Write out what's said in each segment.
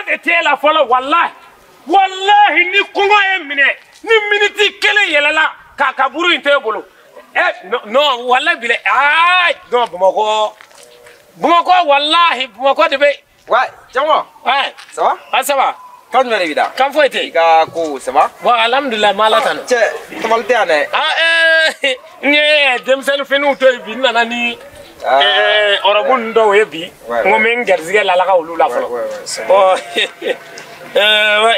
de t'e la fɔlɔ wallahi ni kɔngɔ ye minɛ ni miniti kelen yɛlɛla ka buru in t'e bolo non wallahi bile non Bamakɔ wallahi Bamakɔ de bɛ ouais Thiamo ouais ça va ça va quand tu es là kan foyi tɛ ka ko ça va bon alhamdulillah ma ala tanu cɛ tamal tɛ yan dɛ n ye denmisɛnnin finiw to yen bi n nana ni ɔrɔbu ninnu dɔw ye bi n ko n bɛ n garijɛgɛ lalaga olu la fɔlɔ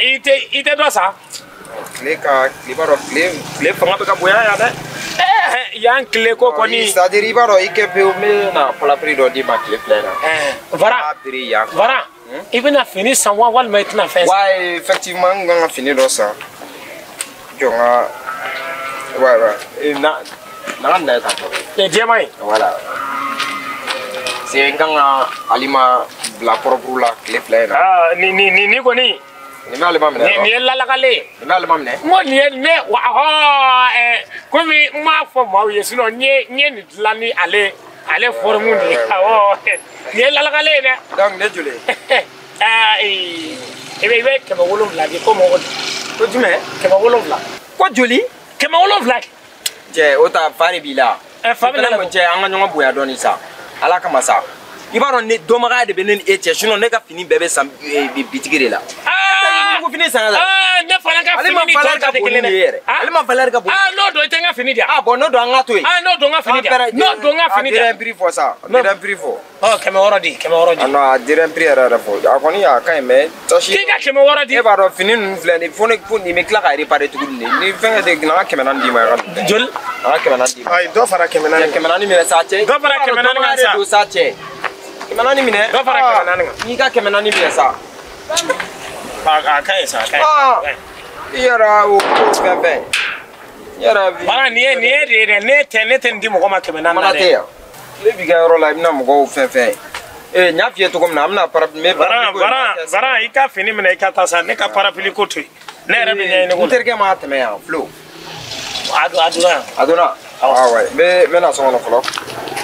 i tɛ dɔ sa tile b'a dɔn tile fanga bɛ ka bonya yan dɛ yan tile ko kɔni c'est à dire i b'a dɔn i kɛ pewu n bɛ na pɔlapiri dɔ d'i ma tile fila in na Vara i bɛna fini san wa walima i tɛna fɛn san ouais effectivement n kan ka fini dɔ san jɔ n ka ouais na ka minɛ tan jɛman ye voilà c'est n kan ka alima bila propre la tile fila in na ni kɔni ni bɛ alima minɛ nin ye lalagalen ye ni bɛ alima minɛ n ko nin ye ne komi n m'a fɔ maaw ye sinon n ye nin dilan ni ale forme de ye awɔ nin ye lalagalen ye dɛ donc ne joli i bɛ 700 di ko mɔgɔ ko jumɛn 700 ko joli 700 cɛ o ta fa de b'i la fa bɛ mun cɛ an ka ɲɔgɔn bonya dɔɔni sa ala kama sa i b'a dɔn ne dɔnbaga de bɛ ne ni e cɛ sinon ne ka fini bɛɛ bɛ san bitigi de la ko fini san la ne fana ka fini ni tɔ ta tɛ kelen dɛ ale ma valeur ka bon n'o don i tɛ n ka fini di bon n'o don an ka to yen n'o don n ka fini di n'o don n ka fini di a dira un prix fɔ sa a dira un prix fɔ 700 di 700 di non a dira un prix yɛrɛ fɔ a kɔni a ka ɲi mais tɔsi k'i ka 700 di e b'a dɔn fini ninnu filɛ nin fo nin bɛ tila ka réparer tuguni de ni fɛn kɛ de an ka 400 d'i ma joli an ka 400 d'i ma ayi dɔ fara 400 400 minɛ sa cɛ dɔ fara 400 kan sa don sa cɛ 400 minɛ dɔ fara 400 kan n'i ka 400 minɛ sa a ka ɲi sa a ka ɲi i yɛrɛ o fɛn fɛn Bara nin ye de ye dɛ ne tɛ nin di mɔgɔ ma 400 na dɛ tile b'i ka yɔrɔ la i bɛna mɔgɔw fɛn fɛn n y'a f'i ye cogo min na an bɛna parapluie bara i ka fini minɛ i ka taa sa ne ka parapluie ko to yen ne yɛrɛ bɛ ɲɛɲini ko n terikɛ ma tɛmɛ yan Flo a donna yan a donna awɔ n bɛna so kɔnɔ fɔlɔ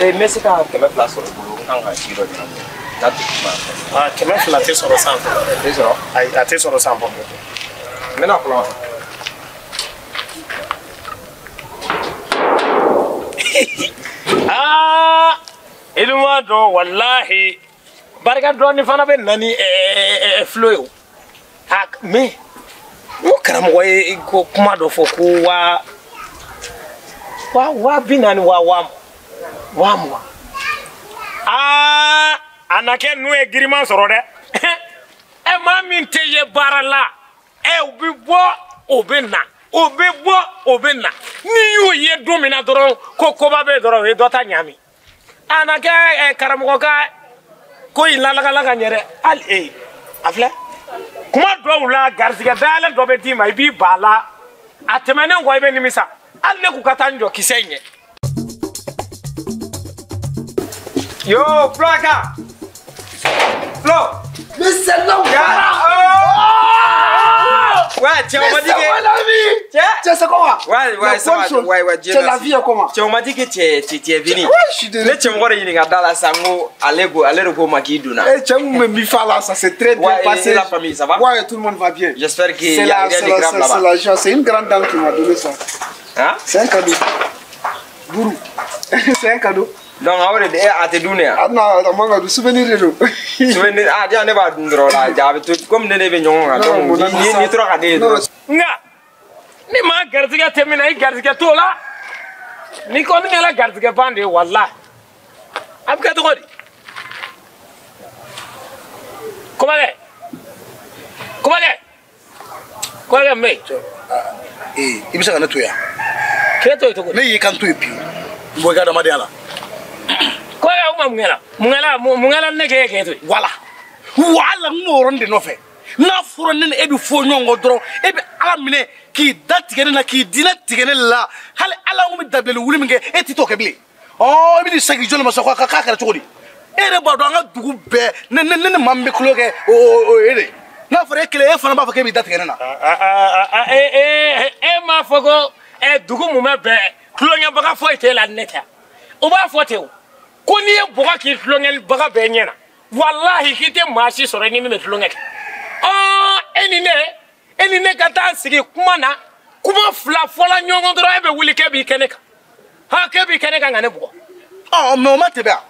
n bɛ se ka 200 sɔrɔ i bolo n kan ka ci dɔ ɲɛnabɔ n'a tɛ kuma 200 tɛ sɔrɔ san fɛ tɛ sɔrɔ ayi a tɛ sɔrɔ san fɔ n bɛna fɔlɔ ilima dɔn wallahi barika dɔɔni fana bɛ na ni Flo ye mais n karamɔgɔ ye ko kuma dɔ fɔ ko wa 40 wa mugan a na kɛ n'u ye giriman sɔrɔ dɛ maa min tɛ ye baara la u bɛ bɔ o bɛ na o bɛ bɔ o bɛ na n'i y'o ye don min na dɔrɔn ko koba bɛ dɔrɔn o ye dɔ ta ɲami a na kɛ karamɔgɔ ka ko in lalagala ka ɲɛ dɛ hali a filɛ kuma dɔw la garizigɛ dayɛlɛ dɔ bɛ d'i ma i b'i ban a la a tɛmɛnen kɔ i bɛ nimisa hali ne k'u ka taa n jɔ kisɛ in ɲɛ. Yo, Flaka! Flo! Mais c'est là où ouais, tiens, on m'a dit que... c'est la vie! Tiens, c'est comment? Ouais, ça va. Ouais, c'est la vie, comment? Tiens, on m'a dit que tu es venu. Ouais, je suis désolé. Tu m'as dit que tu es dans la sango, allez go Makiduna. Eh, tiens, vous me mis là, ça s'est très bien passé. Et la famille, ça va? Ouais, tout le monde va bien. J'espère qu'il y a rien de grave là-bas. C'est une grande dame qui m'a donné ça. Hein? C'est un cadeau. Gourou. C'est un cadeau. Donc, on est à te donner. Ah non, on a du souvenir de nous. Souvenir, ah, tiens, on est pas drôle là. Comme nous devons ni trop à dire. Nga, ni ma garizigɛ tɛmɛna i garizigɛ t'o la ni kɔni kɛla garizigɛ ban de ye walahi a bɛ kɛ cogo di kɔmakɛ n bɛ yen. I bɛ se ka ne to yan. k'e to yen cogo di. Ne y'i kan to yen pewu n bɔ i ka adamadenya la. kɔmakɛ o ma mun kɛla ne k'e k'e to yen. Wala n b'o yɔrɔnin de nɔfɛ. N'a fɔra ne ni e bɛ fɔ ɲɔgɔn kɔ dɔrɔn e bɛ ala minɛ k'i da tigɛ ne na k'i dinɛ tigɛ ne la hali ala ko bɛ dabilali wuli min kɛ e tɛ t'o kɛ bilen i bɛ n'i segin jɔnni ma sa k'a kɛra cogo di e yɛrɛ b'a dɔn an ka dugu bɛɛ ne ni maa min bɛ tulo kɛ o ye de n'a fɔra e kelen e fana b'a fɔ k'e b'i da tigɛ ne na. e m'a fɔ ko dugu mun bɛ bɛɛ tulonkɛbaga foyi t'e la ne tɛ o b'a fɔ ten o ko n'i ye bɔgɔ k'i tulonkɛbaga bɛɛ ɲɛna walahi k'i tɛ maa si sɔrɔ ni min bɛ tulonkɛ kɛ. eni ne ka taa sigi kuma na kuma fila fɔla ɲɔgɔn dɔrɔn e bɛ wuli k'e b'i kɛnɛ kan k'e b'i kɛnɛ kan ka ne bugɔ. mais o ma tɛmɛ wa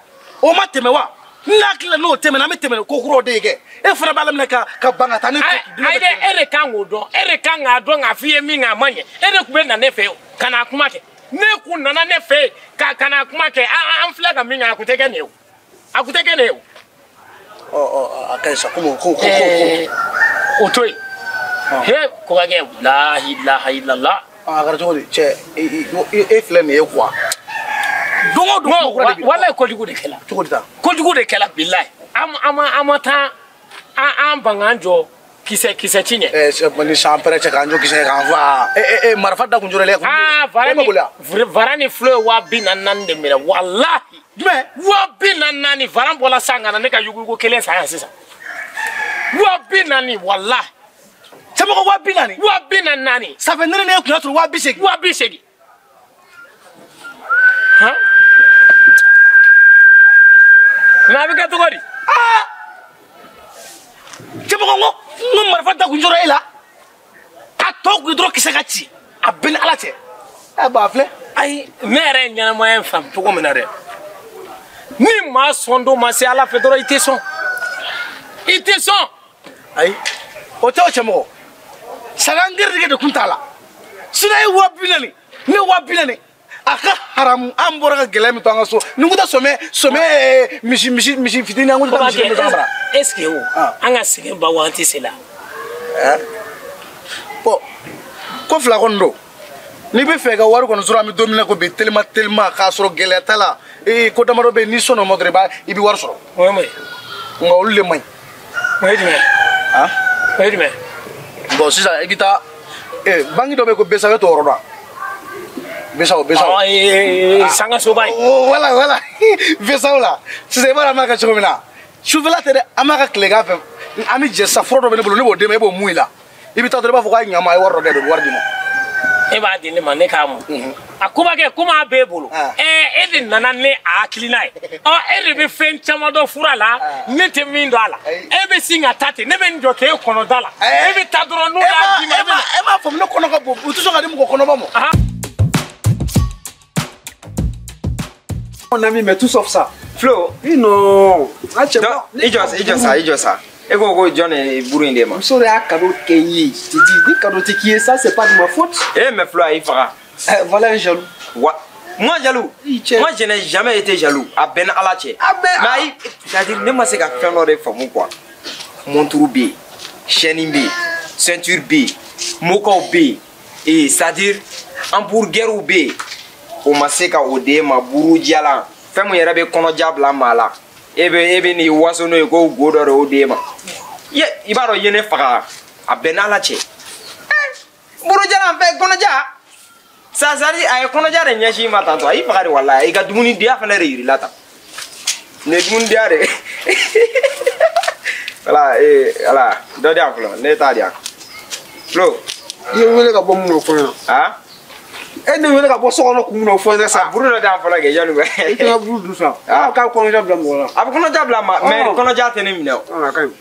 o ma tɛmɛ wa n'a tilala n'o tɛmɛna an bɛ tɛmɛ ko kuraw de ye kɛ e fana b'a laminɛ ka ban ka taa ne. ayi dɛ e de kan k'o dɔn e de kan k'a dɔn k'a f'i ye min kɛ a ma ɲɛ e de tun bɛ na ne fɛ yen ka n'a kuma kɛ ne kun nana ne fɛ yen ka n'a kuma kɛ an filɛ ka min kɛ a kun tɛ kɛ nin ye o a kun tɛ kɛ nin ye o. a ka ɲi sa ko o to yen. he ko ka kɛ la ilaha illallah. a kɛra cogo di cɛ e filɛ nin ye quoi. don o don walayi kojugu de kɛla. cogo di ta. kojugu de kɛla bilayi an ma taa an bangan jɔ kisɛ ci ɲɛ. ni san pɛrɛ cɛ k'an jɔ kisɛ k'an fa marifa da kun jɔlen. vara ni fulo ye 240 de minɛ walahi. jumɛn 240 vara bɔla san ka na ne ka yuguyugu kelen san yan sisan 240 walahi. Sama ko 240. 240. Ça fait nene ne kunna sɔrɔ 280. 280. Han? Na bɛ kɛ cogo di? Sama ko n marifa da kun jɔra e la. A tɔ kun dɔrɔn kisɛ ka ci. A bɛn ni Ala cɛ. Ba filɛ. Ayi ne yɛrɛ ye ɲɛnamaya in faamu cogo min na dɛ. Ni maa sɔn don ma se Ala fɛ dɔrɔn i tɛ sɔn. I tɛ sɔn. Ayi o tɛ o cɛmɔgɔ. Saga ngɛrɛgɛ de kun t'a la. Sinon e 240 ne 240 a ka haramu an bɔra ka gɛlɛya min to an ka so ni n ko tɛ sɔmɛ misi fitinin an ko tɛ misi min mara. Est-ce que o an ka segin ba waati sera. Bon ko fila kɔni don n'i bɛ fɛ ka wari kɔni sɔrɔ an bɛ don min na ko bi telima k'a sɔrɔ gɛlɛya t'a la ko damadɔ bɛ yen n'i sɔnna o ma dɔrɔn i bɛ wari sɔrɔ. O ye mun ye. nka olu de man ɲi. O ye jumɛn. O ye jumɛn. Bon sisan i bɛ taa banque dɔ bɛ yen ko BSAW t'o yɔrɔ dɔn. BSAW. sangasoba in. Voilà BSAW la sisan i b'a dɔn an b'a kɛ cogo min na sufɛla tɛ dɛ an b'a ka tilegan fɛ an bɛ jɛ sa fura dɔ bɛ ne bolo ne b'o d'e ma e b'o mun i la i bɛ taa dɔrɔn i b'a fɔ k'a ɲɛ ma a ye wari dɔ d'e ma wari d'i ma. E b'a di ne ma ne k'a mun. a ko ma kɛ komi a b'e bolo. e de nana ni a hakilina ye. e de bɛ fɛn caman dɔn fura la ne tɛ min dɔn a la. e bɛ sin ka taa ten ne bɛ nin jɔ k'e kɔnɔ da la. e bɛ taa dɔrɔn n'u y'a d'i ma e bɛ na. e m'a faamu ne kɔnɔ ka bon u tɛ sɔn ka di mɔgɔ kɔnɔba ma. Mon ami, mais tout sauf ça. Flo. Non. Il jɔ sa. Et ko John est bourré de moi. Je serais à cadeau qui je te dis, des cadeaux qui est ça, c'est pas de ma faute. Eh, mais Flo, il fera. Voilà un jaloux. Moi, jaloux. Moi, je n'ai jamais été jaloux. À Ben Alache. Mais, c'est-à-dire, ne m'a pas fait l'ordre de quoi. Montrou B, chaîne B, ceinture B, moko B. Et c'est-à-dire, hamburger ou B. O ma se ka o de ma buru jala fɛn mun yɛrɛ bɛ kɔnɔja bila maa la e bɛ nin waso n'o ye ko go dɔ de o de ma i b'a dɔn i ye ne faga a bɛɛ n'Ala cɛ buru jala fɛ kɔnɔja sasari a ye kɔnɔja de ɲɛsin ma tantɔ a y'i faga de walayi i ka dumuni diya fana de yirila tan ne dumuni diya de voilà dɔ di yan fɔlɔ ne t'a di yan Flo. I ye wele ka bɔ mun n'o fɔ yan. E ne wele ka bɔ so kɔnɔ kun n'o fɔ n sa. Buru dɔ d'an fɔlɔ kɛ yanni bɛ. I tɛ ka buru dun sa. K'a kɔnɔja bila mɔgɔ la. A bɛ kɔnɔja bila ma mais kɔnɔja tɛ ne minɛ o. A ka ɲi.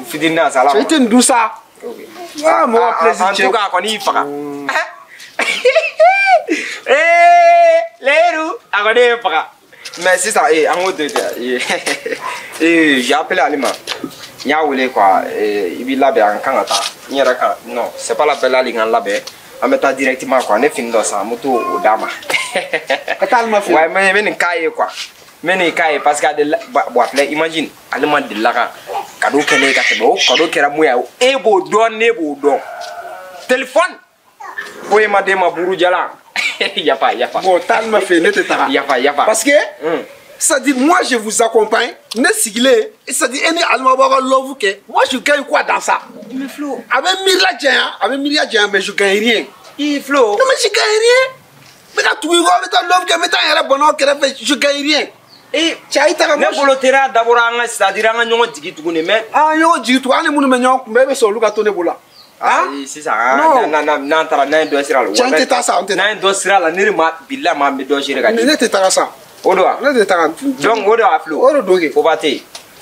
Fitini na sala. I tɛ nin dun sa. Mɔgɔ plaisir cɛ. En tout cas kɔni y'i faga. Leru a kɔni y'i faga. Mais sisan an k'o to yen j'ai appelé Alima. N y'a wele quoi i b'i labɛn an kan ka taa n yɛrɛ kan non c'est pas la peine hali n ka n labɛn an bɛ taa directement quoi ne fini dɔ san an bɛ t'o d'a ma. Ka taa Alima fɛ yen. Ouais mais n bɛ nin k'a ye quoi n bɛ nin k'a ye parce que a delila bon a filɛ imagine ale ma delila ka cadeau kɛ ne ye ka tɛmɛ o cadeau kɛra mun ye e b'o dɔn ne b'o dɔn téléphone ko e ma d'e ma buru jalan yafa. Bon taa Alima fɛ yen ne tɛ taga. Yafa. Parce que c'est-à-dire moi je vous accompagne ne sigilen c'est-à-dire e ni Alima b'aw ka love kɛ moi je gagne quoi dans ça. Mais Flo a bɛ miirila janya mais je gagne rien. Flo non mais je gagne rien. n bɛ ka tugu i kɔ n bɛ taa love kɛ n bɛ taa n yɛrɛ bɔnna aw kɛrɛfɛ je gagne rien. Cɛ a y'i ta ka ne bolo teriya dabɔra an ka c'est-à-dire an ka ɲɔgɔn jigi tuguni mais ɲɔgɔn jigi tugu an ni minnu bɛ ɲɔgɔn kunbɛn e bɛ sɔn olu ka to ne bolo sisan n'an taara n'an ye dɔ sira la cɛ n tɛ taa sa n tɛ taa n'an ye dɔ sira la ne de ma bilahi ma an bɛ dɔ sira ka di ne tɛ taga sa o don wa ne tɛ taga donc o de y'a Flo o de don kɛ ko ba tɛ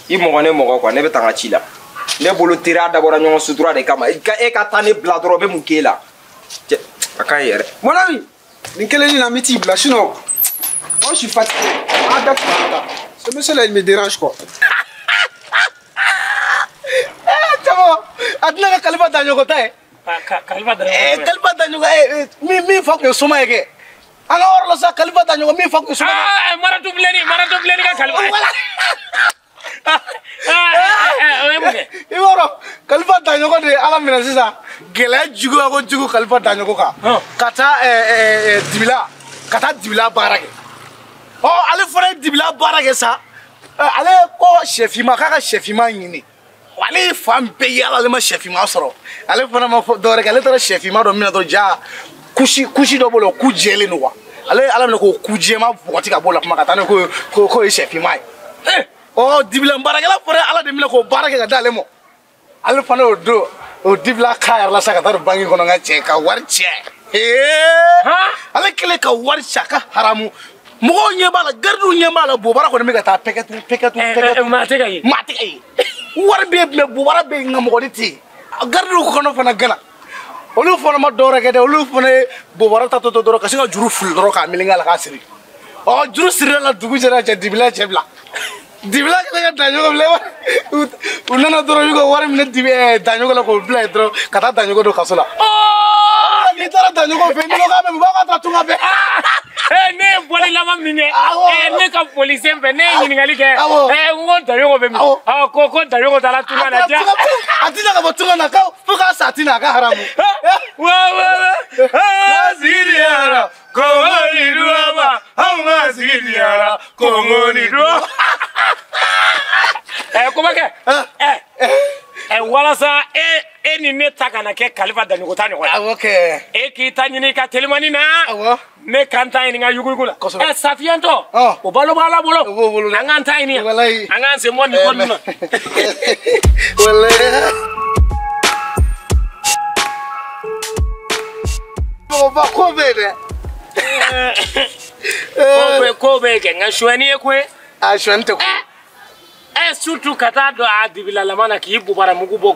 yen i mɔgɔ ne mɔgɔ quoi ne bɛ taa n ka ci la ne bolo teriya dabɔra ɲɔgɔn sutura de kama e ka taa ne bila dɔrɔn o bɛ mun k'e la a ka ɲi yɛrɛ. Mon ami, nin kelen ni na mi t'i bila sinon moi je suis fatigué. Ah d'accord. Ce monsieur là il me dérange quoi. Camo, adna ka kalifa da ɲɔgɔn ta ye. Kalifa da Kalifa da ɲɔgɔn min fa kun ye soma ye kɛ. An ka yɔrɔ la sa kalifa da ɲɔgɔn min fa kun ye soma ye. Maratu bilenni ka kalifa. I b'a dɔn kalifa da ɲɔgɔn de ye ala minɛ sisan gɛlɛya juguya ko jugu kalifa da ɲɔgɔn kan ka taa dibila baara kɛ ale fana ye dibila baara kɛ sa ale ko sɛfinma k'a ka sɛfinma ɲini ale ye fan bɛɛ yaala ale ma sɛfinma sɔrɔ ale fana ma fɔ dɔwɛrɛ kɛ ale taara sɛfinma dɔ minɛ dɔrɔn ja kusi dɔ b'o la ku jɛlen don wa ale ala minɛ k'o ku jɛma bɔgɔti ka b'o la kuma ka taa ne k'o ye sɛfinma ye dibila baarakɛla fana ala de minɛ k'o baara kɛ ka d'ale ma ale fana y'o don o dibila k'a yɛrɛ la sa ka taa don banki kɔnɔ ka cɛ ka wari cɛ ale kɛlen ka wari cɛ a ka haramu mɔgɔw ɲɛ b'a la garidiw ɲɛ b'a la bobara kɔni bɛ ka taa pɛkɛtu maa tɛ ka ye wari bɛ yen mɛ bobara bɛ yen nka mɔgɔ de tɛ yen garidiw kɔnɔ fana gana olu fana ma dɔwɛrɛ kɛ dɛ olu fana ye bobara ta tɔ dɔrɔn ka sin ka juru fili dɔrɔn k'a meleke a la k'a siri juru sirila la dugu jɛra cɛ dibila cɛ bila dibila kɛlen ka daɲɔgɔn bila u nana dɔrɔn y'u ka wari minɛ daɲɔgɔn la k'o bila yen dɔrɔn ka taa daɲɔgɔn don kaso la n'i taara daɲɔgɔn fɛ n'i ko k'a bɛ bɔ k'a taa tunga fɛ ne ye bɔli laban min kɛ ne ka boli sen fɛ ne ye ɲininkali kɛ n ko daɲɔgɔn bɛ min ko daɲɔgɔn taara tunga na ja a tɛna ka bɔ tunga na fo k'a sa tina a ka haramu siriyara kɔngɔni duwaba anw ka siriyara kɔngɔni duwaba kɔmakɛ walasa e ni ne ta kana kɛ kalifa daɲɔgɔn ta ɲɔgɔn ye e k'i ta ɲini ka telimani na ne kan ta ɲini ka yuguyugu la safiyɛntɔ o balo b'a la bolo an k'an ta ɲini an k'an sen bɔ nin kɔnɔna na ko bɛ yen dɛ ko bɛ kɛ nka suɲɛni ye koyi suɲɛni tɛ koyi surtout ka taa dɔn a dibila laban na k'i bubara mugu bɔ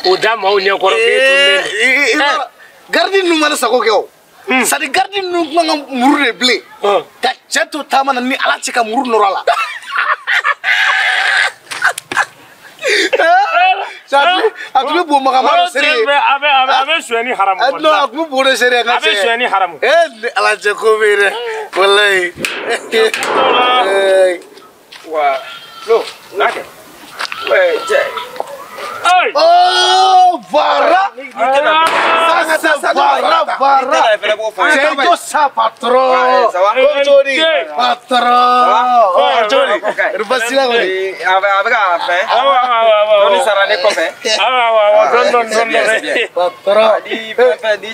k'o da maaw ɲɛkɔrɔ k'e tunnen garidi ninnu mana sago kɛ o sadi garidi ninnu kuma ka muru de bilen ka cɛ to taama na ni ala cɛ ka muru nɔrɔ a la a tun bɛ bon magama seri ye a bɛ suɲɛni haramu a tun bɛ bon de seri ye a bɛ suɲɛni haramu ni ala cɛ ko bɛ yen dɛ walayi wa Flo, nake. Ouais, tiens. Oh, Vara! Ça, Vara! C'est tout ça, patron! Ça va? Joli! Patron! Oh, joli! Rufasila, avec la fin. Doni sarane kofé. Patron! Di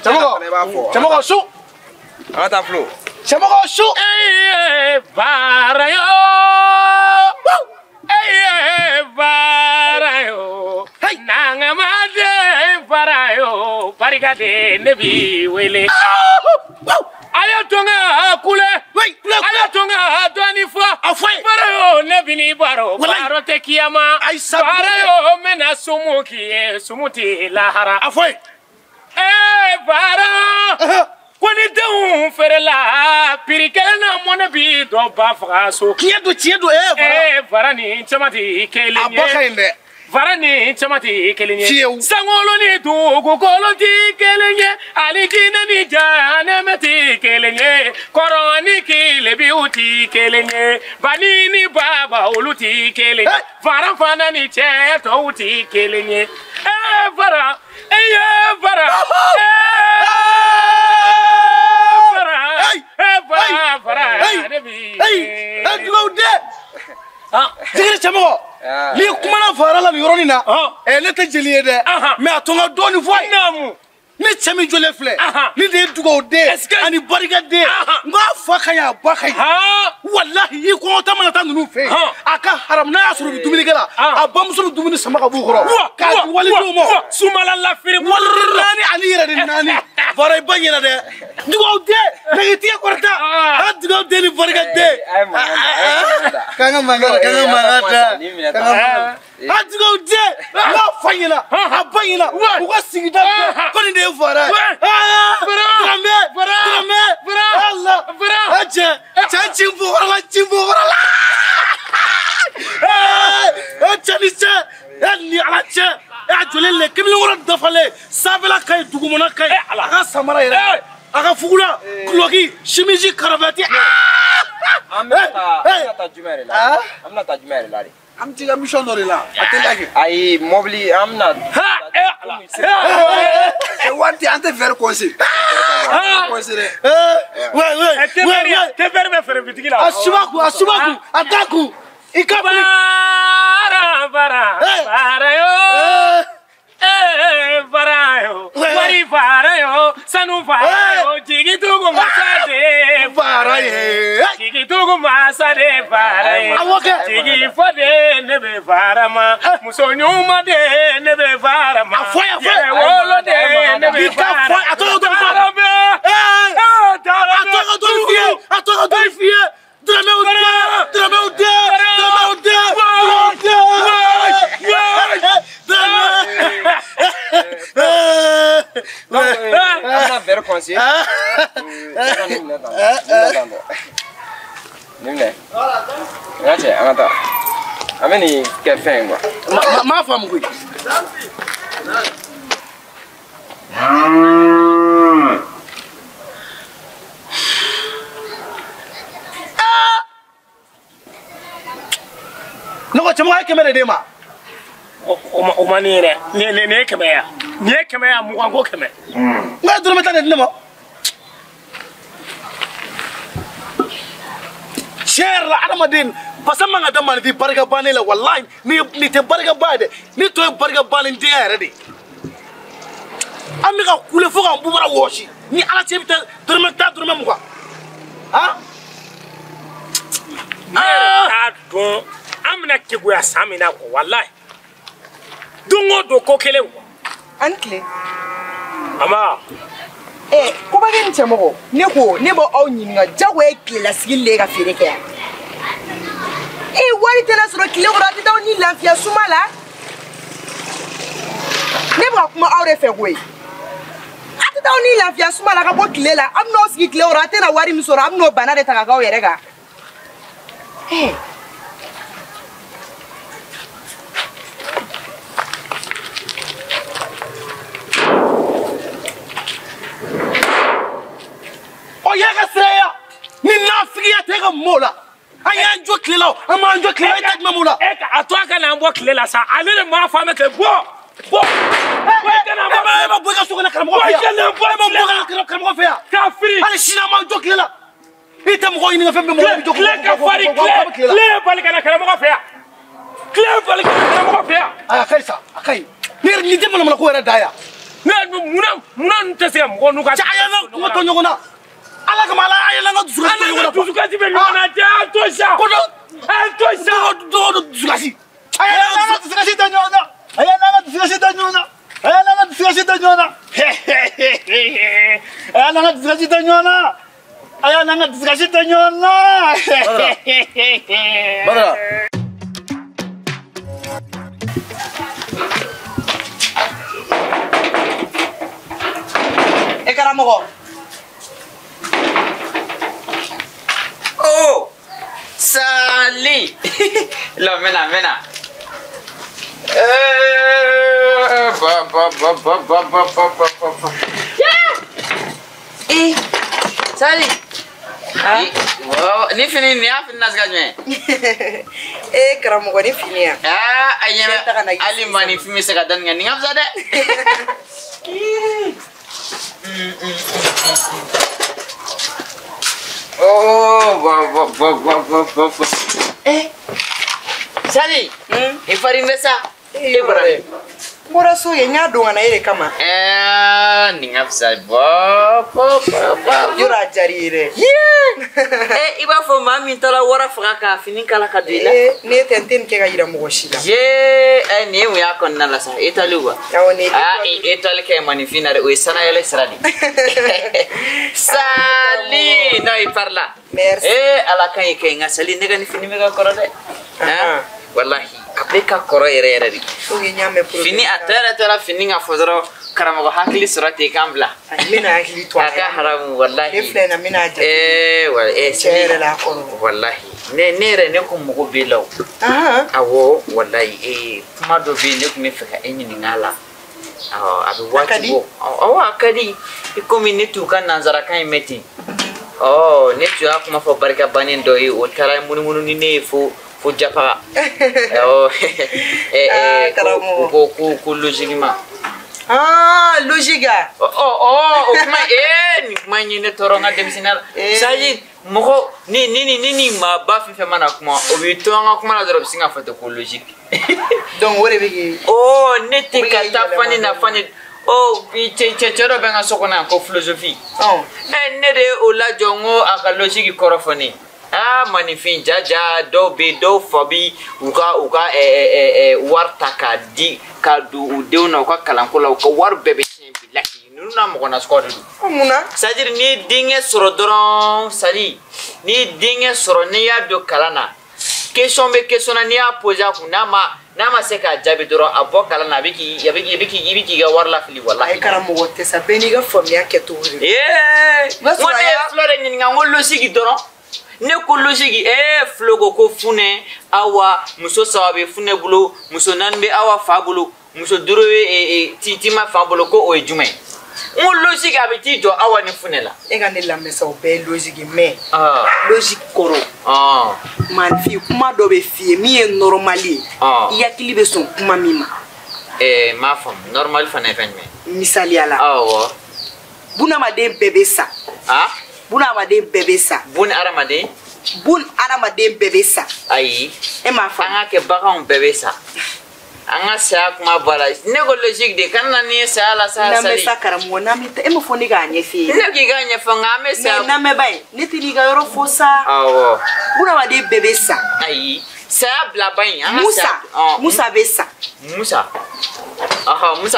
Chamoko, chou! Ata Flo. Chamoko, chou! Vara yo! Varayo, nangamade varayo, parigade nebi wele. Ayatonga kule, ayatonga doni fo. Varayo nebi ni baro, baro te kiyama. Varayo mena sumuki, sumuti lahara. Vara. Koni denw ferela pirikɛla mɔnɛ bi dɔ ba faga so. Tiɲɛ don Vara ni cɛman tɛ kelen ye. A bɔ ka ɲi dɛ. Vara ni cɛman tɛ kelen ye. Fiyewu. Sankolo ni dugukolo tɛ kelen ye. Ali jinɛ ni janɛmɛ tɛ kelen ye. Kɔrɔ ni kilebiw tɛ kelen ye. Bani ni baba olu tɛ kelen ye. Vara fana ni cɛ tɔw tɛ kelen ye. Vara, Vara. Jigiri Chamoko ni kumana Vara la nin yɔrɔnin na ne tɛ jeli ye dɛ mais a to n ka dɔɔnin fɔ a ye ne cɛ min jɔlen filɛ ni de ye dugawuden ani barikaden n k'a fa ka ɲi a ba ka ɲi walahi i kɔngɔta mana taa ninnu fɛ yen a ka haramu n'a y'a sɔrɔ u bɛ dumuni kɛ la a bamuso bɛ dumuni sama ka b'u kɔrɔ k'a di walidenw ma sumala lafiri wali naani ani yɛrɛ de naani Fara i ba ɲɛna dɛ. Dugawu tɛ. Nɛgɛtigɛ kɔrɔta. Dugawu tɛ ni barika tɛ. K'an ka mankan ta. Dugawu tɛ. N'a fa ɲɛna. A ba ɲɛna. U ka sigida ko nin de ye Fara ye. Dɔrɔmɛ. Allah. Cɛ ci n bɔkɔrɔ la. Cɛ ni cɛ. Ni ala cɛ. A jɔlen le kimilenkɔrɔ dafalen sanfɛla ka ɲi dugumana ka ɲi a ka samara yɛrɛ a ka fugula guloki simisi karavati. An bɛna taa jumɛn de la? An bɛna taa jumɛn de la de? An bɛ t'i ka mission dɔ de la a tɛ lajɛ. Ayi mobili an bɛna. Wari tɛ an tɛ verre coincé. Coincé dɛ. Tɛ verre bɛ feere bitigi la. A suba kun a t'a kun i ka bali. Bara yo. Bara yo. Wari bara yo. Sanu bara yo. Jigi tugu masa de bara ye. Jigi tugu masa de bara ye. Jigi fode ne be bara ma. Muso ɲuman de ne be bara ma. Wolo de ne be bara ma. A tɔgɔ dɔ fiye. Dɔrɔmɛw tɛ. Ana verre coincé. Nimne. Rache, anata. Ameni kɛ fɛn quoi. Ma faamu koyi. Ne ko cɛmɔgɔ ye kɛmɛ de d'e ma. O ma ne yɛrɛ. Nin ye kɛmɛ ya. Nin ye kɛmɛ ya mugan ko kɛmɛ. N ka dɔrɔmɛ tan de di ne ma. Tiɲɛ yɛrɛ la adamaden pasa man ka da maninfin barika bannen la walahi ni tɛ barika ba ye dɛ ni to ye barika bannen den yɛrɛ de. An bɛ ka kule fo k'an bubara wɔsi ni ala cɛ bɛ taa dɔrɔmɛ tan dɔrɔmɛ mugan. Ne yɛrɛ t'a dɔn an bɛna keguya san min na ko walahi. Don o don ko kelen quoi. An tile. Mama. Ko bɛ kɛ ni cɛmɔgɔ ne ko ne b'aw ɲininka jago ye tilelasigi de ye ka feere kɛ yan. Wari tɛna sɔrɔ tile kɔrɔ a tɛ taa ni lafiya suma la. Ne bɛ ka kuma aw de fɛ koyi. A tɛ taa ni lafiya suma la ka bɔ tile la a bɛn'aw sigi tile kɔrɔ a tɛna wari min sɔrɔ a bɛn'o bana de ta ka k'aw yɛrɛ kan. O y'a ka sira ya ni nafigiya tɛ ka mɔɔw la an y'an jɔ tile la an m'an jɔ tile la e tɛ jumɛn mun la. A to a ka n'an bɔ tile la sa ale de m'a fɔ an bɛ kɛ bɔ. E ma bɔ i ka so kɔnɔ karamɔgɔ fɛ yan. E ma bɔ karamɔgɔ fɛ yan. K'a firi. Hali sini an m'an jɔ tile la. I tɛ mɔgɔw ɲininka fɛn bɛɛ mɔgɔw bɛ jɔ tile ka farin tile ye bali ka na karamɔgɔ fɛ yan. Tile ye bali ka na karamɔgɔ fɛ yan. A ka ɲi sa a ka ɲi ni tɛ manamana ko yɛrɛ da yan. Munna n tɛ se ka mɔgɔ n'u ka. Cɛ a y'an ka kuma to ɲɔgɔn na. Ala kama ala a y'an ka dusukasi to ɲɔgɔn na. Dusukasi bɛ ɲɔgɔn na cɛ an to sa. An to sa. Dɔgɔ dusukasi. A y'an ka dusukasi to ɲɔgɔn na. A y'an ka dusukasi to ɲɔgɔn na. A y'an ka dusukasi to ɲɔgɔn na. A y'an ka dusukasi to ɲɔgɔn na. A y'an ka dusukasi to ɲɔgɔn na. Badara. E karamɔgɔ. Oh, Sali. Lo mena. Sali. Ni fini ni a fini nasga jumɛn. Karamɔgɔ ni fini yan. A ɲɛna hali ma ni fini bɛ se ka da nin kan nin ka fisa dɛ. Sali, i farin bɛ sa. bora so ye nya don ana ere kama ninga fisa bo yura jarire iba fo mami tala wara faga ka fini kala ka dila ne tenten ke ga yira mo shila ne mu ya kon nala sa italuwa yawone ital ke manifina o sana ele sradi sali no parla merci ala kan ke ngasali ne ga ni fini mega korode wallahi apeka koro yere di fini atara fini nga fodoro karamo hakili surati kambla mina hakili to aka haram wallahi iflena mina ja wal chere la koro wallahi ne ne ko mo bilaw awo wallahi kuma do be ne ko me fika enyi ni ngala abi wati bo akadi ikomi ne tu kan nanzara kan meti ne tu akuma fo barka banen do o tara munu ni ne fo japa ko logiquement logique kuma ni kuma ni ne toronga demsinal sayi moko ni ma ba fi fe mana kuma o bi tonga kuma la drop singa foto ko logique donc wore bigi ne te kata fani na fani bi chero benga sokona ko philosophie ne de o la jongo aka logique korofoni manifin jaja do be do fobi uka warta ka di ka du de no ka kalankola ko war bebe chimpi laki nuna mo na skodu muna sadir ni dinge soro doron sali ni dinge soro ne ya do kalana question be question ni a poja ku nama se ka jabi doron abo kalana biki yabiki ga warla fili wallahi karamo wote sa beni ga fomi aketo mo flore ni ngolo sigi doron ne ko logique flogo ko fune awa muso sawabe fune bulo muso nanbe awa fa bulo muso durowe titima fa bulo ko o jume on logique abiti do awa ni fune la ga ne la mesa o be logique mais logique koro man fi kuma do be fi mi e normali yakili be son kuma mima ma fam normal fa na fenme misali ala buna ma de bébé sa bun aramaden bébé sa bun aramaden bébé sa ayi ma fa anga ke bagan bébé sa anga sa kuma bala ne ko logique de kan na ni sa la sa na me sa karamo na mi te mo foni ga anye fi ne ki ga anye fa nga me sa na me bay ne ti ni ga yoro fo sa bun aramaden bébé sa ayi sa bla bay anga Musa be sa Musa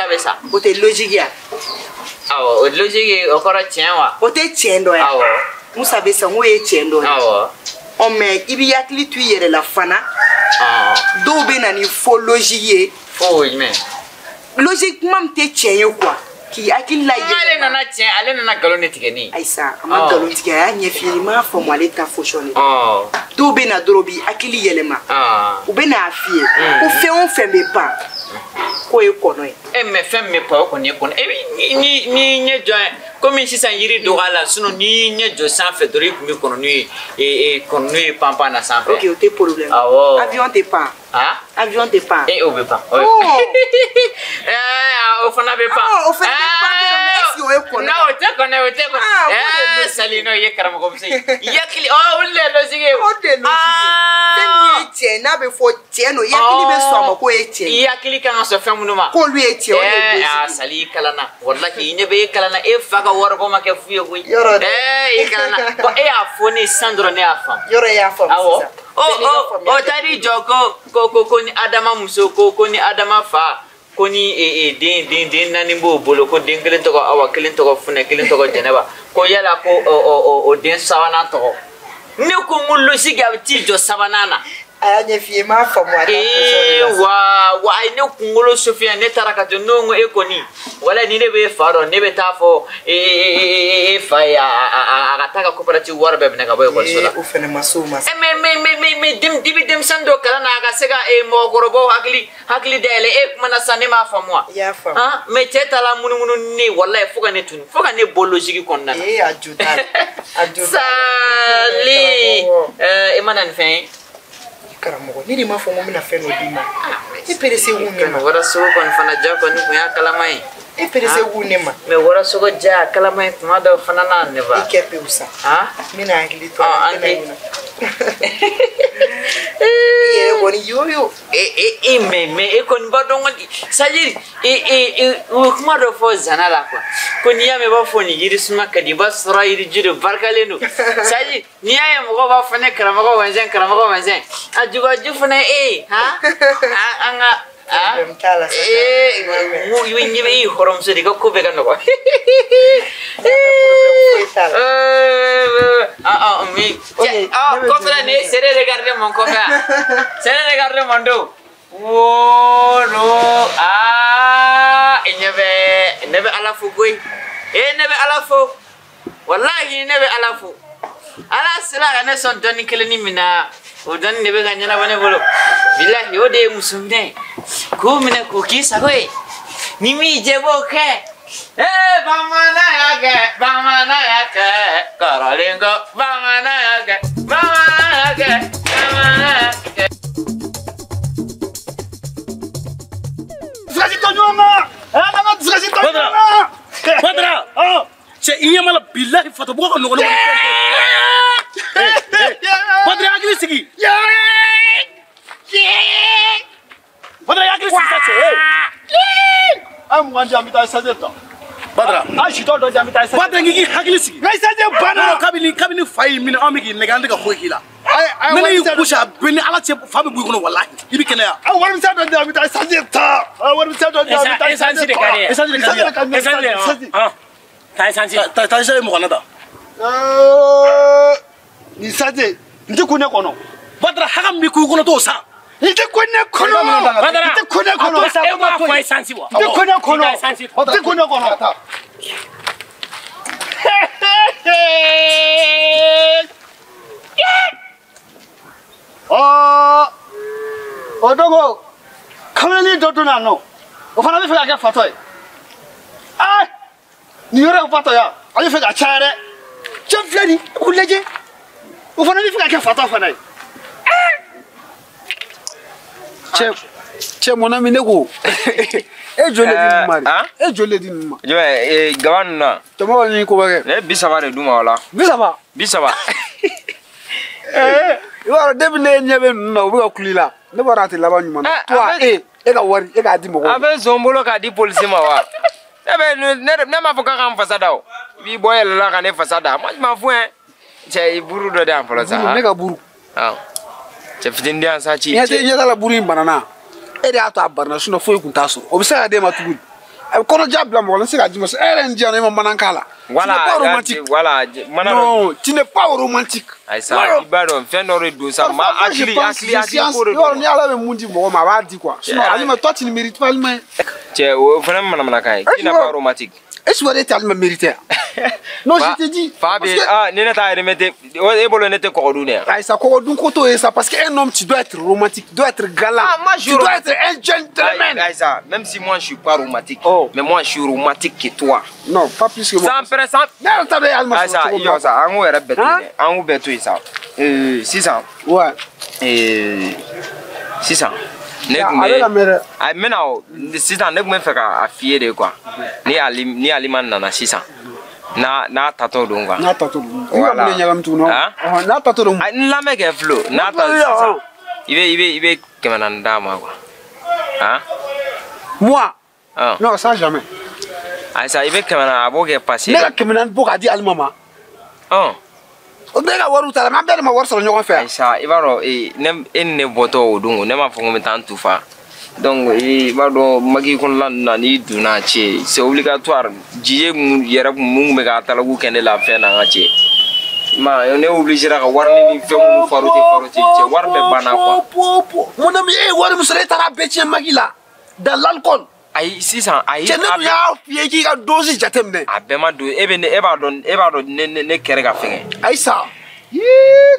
be sa o te logique ya o logique o kora tienwa o te tiendo ya Musa be sa ngoye tiendo o me ibi yakli tu yere la fana do be na ni fo logique logique mam te tienyo quoi ki akilla ale nana galone tigeni aisa ama galone tigeni ya nyefiri ma fo mo ale ta fo shoni do be na dorobi akili yelema o be na afie o fe on fe me pa ko e kono me fe me pa ko ni kono ni nye jo comme si san yiri do ala suno ni nye jo san fe dori mi kono ni kono ni pampa na san fe OK o te problème avion te pas avion te pas o be pas o fana be pas o fana be pas merci o e kono na o te kono salino ye karamo ko se yakili le logique o de logique tie na be fo tie no yakili be so amako e tie yakili kan so fem no ma ko lu e tie o le sali kalana wallahi ine be kalana e faga wor bo make fuye go e kalana ko e afoni sandro ne afam yoro ya afam o tari joko ko ni adama muso ko ni adama fa ko ni din nani bo bolo ko din kelen to ko awa kelen to ko fune kelen to ko jeneba ko yala ko o din sawana to ne ko mullo siga ti jo sabanana anya fie ma fa mo ata wa ne kungolo sofia ne taraka to no ekoni wala ni ne be faro ne be tafo fa ya agataka cooperative warbe be nga boy ko sola o fene masuma me dim sando kala na ga sega mo gorobo hakli dele kuma na sane ma fa mo ya fa me teta la munu ni wallahi fuga ne tun fuga ne bolojigi konna ajuda sali emanan fen karamo ni di ma fo mo mina fe no dima e pere se wumi wara so kon fana jako ni ko ya kala mai e perese wu ne ma me wora sogo ja kala mai kuma da fana na ne ba ke pe usa ha mina angili to anti e woni yo me kon ba don wadi sajiri kuma da fo zana la kwa kon ya me ba fo ni yiri suma kadi ba sura yiri jido barkale no sajiri ni ya mo ba fo ne karama ko wanzen ajuba jufuna ha anga mu yinyi horom se diga ko be kan ko mi ko fera ne sere regarder mon ko ba sere regarder mon do wo no nebe alafu goy nebe alafu wallahi nebe alafu ala sila ne son doni keleni mina odan nebe ganyana bane bolo billahi ode musumne ko mina ko kisa hoy nimi jebo ke bamana yake karalengo bamana yake Badra c'est inyamala billahi fata boko no Badra agli sigi Badra agli sigi am wanja mita sajeta Badra ashito do jamita sajeta Badra ngi agli sigi ngai saje bana kabini fay min amigi negande ka khokila nana yi kusha bini ala ce fabe bu kono wallahi ibi kene ya war mi sa do jamita sajeta war mi sa do jamita sajeta ta sai mo kanada ni saje ndi kunne kono Badra hakam mi ku kono to sa ndi kunne kono Badra ndi kunne kono sa ko ma fay sansi wa ndi kunne kono ndi kunne kono odogo kamani doduna no o fana be fe ka fatoy ni yore fatoy ya ayi fe ka chare championi kuleje o fana be fe ka fatoy fana che mon ami nego jole di mari jole di ma je gawan na to mo ni ko bage bisaba de duma wala bisaba yo debi ne nyebe no bi ka kulila ne barati laba nyuma toi ka wari ka di mo abe zombolo ka di police ma wa ne ma foka kan fasada o bi boye la ka ne fasada ma fu che buru do dan folo sa ne ka buru che fitindi an sa ci ne la buru banana ato abarna suno foi kuntaso o bi sa de ma tugu kono jabla mo la se ka dimo ndia no manan kala voilà non tu n'es pas romantique ay sa ibaro fait no redo sa ma akili ko yo ni ala be mundi mo ma ba di quoi sinon alima toi tu ne mérites pas alima che o vraiment manamana kai qui n'est pas romantique est-ce que tu as alima mérité non je te dis Fabi nena ta remettre e bolo nete ko dune ay sa ko dun ko to ça parce qu'un homme tu dois être romantique tu dois être galant tu dois être un gentleman ay ça même si moi je suis pas romantique mais moi je suis romantique que toi non pas plus que moi sans présent non ta be alima ay ça yo ça an wera betu an u betu ça 600 ouais 600 ay menao 600 ne me fait ka affier de quoi ni aliman nana 600 na tato don quoi na tato voilà ni nyagam tu no na tato don la meke flow na tato ibe kemanan dama quoi moi non ça jamais ay ça ibe kemanan aboke passer ne kemanan boka di almama o be ka waru tala ma be ma war so nyogon fe ay ça ibaro ne boto odungu ne ma fongo metan tufa donc ibaro magi kon lan na ni duna che c'est obligatoire jiye mu yera mu me ka talagu kende la fe na ngache ma on est obligé ka warni ni fe mu farote che war be bana quoi mon ami war mu sere tara be che magila dans l'alcool ay 600 ay che ne ya fie ki ka dosi jatemne abema do ebe ne eba don ne kere ka fenge ay sa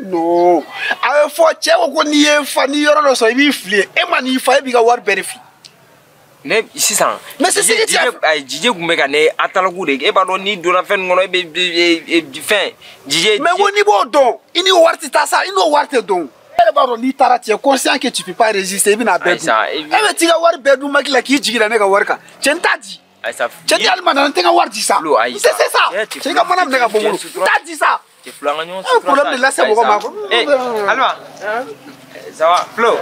no ay fo che ko ni e fa ni yoro no so bi flie e ma ni fa e bi ka war benefit ne 600 mais c'est ce que tu ay jije gumbe ka ne atalagu de eba don ni do na fen ngono e fin jije mais woni bo don ini warti ta sa ino warti don ele ba don ni tara tu es conscient que tu peux pas résister bi na bedu e be ti ga war bedu makila ki jigila ne ka warka chentadi cɛ di alima na n tɛ n ka wari di sa n tɛ se sa cɛ i ka mana minɛ ka bɔ n bolo n t'a di sa problème de lase mɔgɔ ma Alma ça va Flo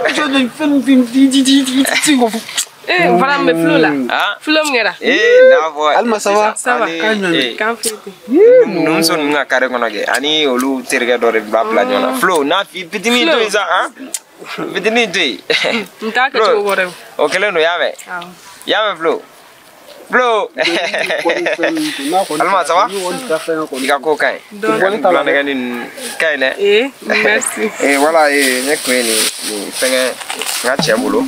Voilà me Flo là Flo ngera Alma ça va kan fete nous sommes nga kare kono ge ani olu terga dore bla bla nyona Flo na fi pitini to isa pitini to nta ka to gore o kele no yave Flo Alma ça va ika ko kai plan ga ni kai ne merci voilà ne ko ni fenga nga chebulu